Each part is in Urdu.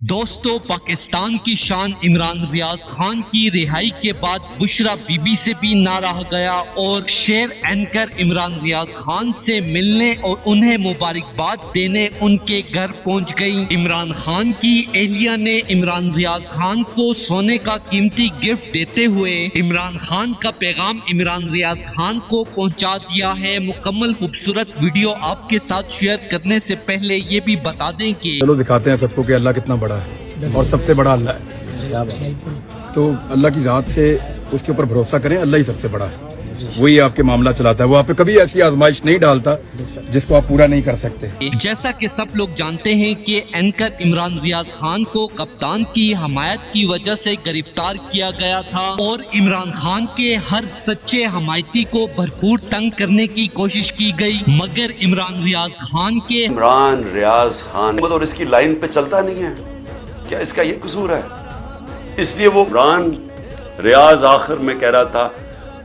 دوستو، پاکستان کی شان عمران ریاض خان کی رہائی کے بعد بشرا بی بی سے بھی نہ رہا گیا اور شیر اینکر عمران ریاض خان سے ملنے اور انہیں مبارکباد دینے ان کے گھر پہنچ گئی۔ عمران خان کی اہلیہ نے عمران ریاض خان کو سونے کا قیمتی گفٹ دیتے ہوئے عمران خان کا پیغام عمران ریاض خان کو پہنچا دیا ہے۔ مکمل خوبصورت ویڈیو آپ کے ساتھ شیئر کرنے سے پہلے یہ بھی بتا دیں کہ چلو دکھاتے ہیں سب کو کہ اللہ کتنا بڑا ہے اور سب سے بڑا اللہ ہے، تو اللہ کی ذات سے اس کے اوپر بھروسہ کریں، اللہ ہی سب سے بڑا ہے، وہی آپ کے معاملہ چلاتا ہے، وہ آپ پہ کبھی ایسی آزمائش نہیں ڈالتا جس کو آپ پورا نہیں کر سکتے۔ جیسا کہ سب لوگ جانتے ہیں کہ اینکر عمران ریاض خان کو کپتان کی حمایت کی وجہ سے گرفتار کیا گیا تھا اور عمران خان کے ہر سچے حمایتی کو بھرپور تنگ کرنے کی کوشش کی گئی، مگر عمران ریاض خان اور اس کی لائن پہ چلتا نہیں ہے، کیا اس کا یہ قصور ہے؟ اس لیے وہ عمران ریاض آخر میں کہہ رہا تھا،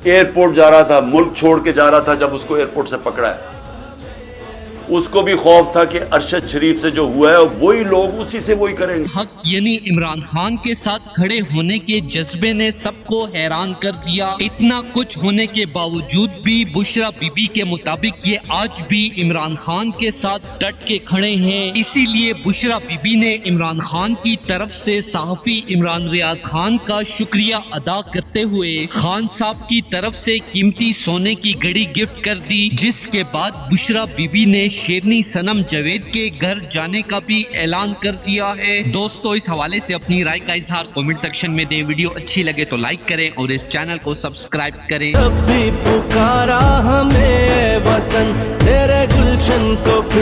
ایئرپورٹ جا رہا تھا، ملک چھوڑ کے جا رہا تھا، جب اس کو ایئرپورٹ سے پکڑا ہے اس کو بھی خوف تھا کہ ارشد شریف سے جو ہوا ہے وہی لوگ اسی سے وہی کریں گے۔ حق یعنی عمران خان کے ساتھ کھڑے ہونے کے جذبے نے سب کو حیران کر دیا۔ اتنا کچھ ہونے کے باوجود بھی بشرا بی بی کے مطابق یہ آج بھی عمران خان کے ساتھ ڈٹ کے کھڑے ہیں، اسی لیے بشرا بی بی نے عمران خان کی طرف سے صحافی عمران ریاض خان کا شکریہ ادا کرتے ہوئے خان صاحب کی طرف سے قیمتی سونے کی گھڑی گفٹ کر دی، جس کے بعد بشرا بی بی نے شیرنی صنم جاوید کے گھر جانے کا بھی اعلان کر دیا ہے۔ دوستو، اس حوالے سے اپنی رائے کا اظہار کمنٹ سیکشن میں دیں، ویڈیو اچھی لگے تو لائک کریں اور اس چینل کو سبسکرائب کریں۔ اب بھی پکارا ہمیں وطن تیرے گلشن کو پھر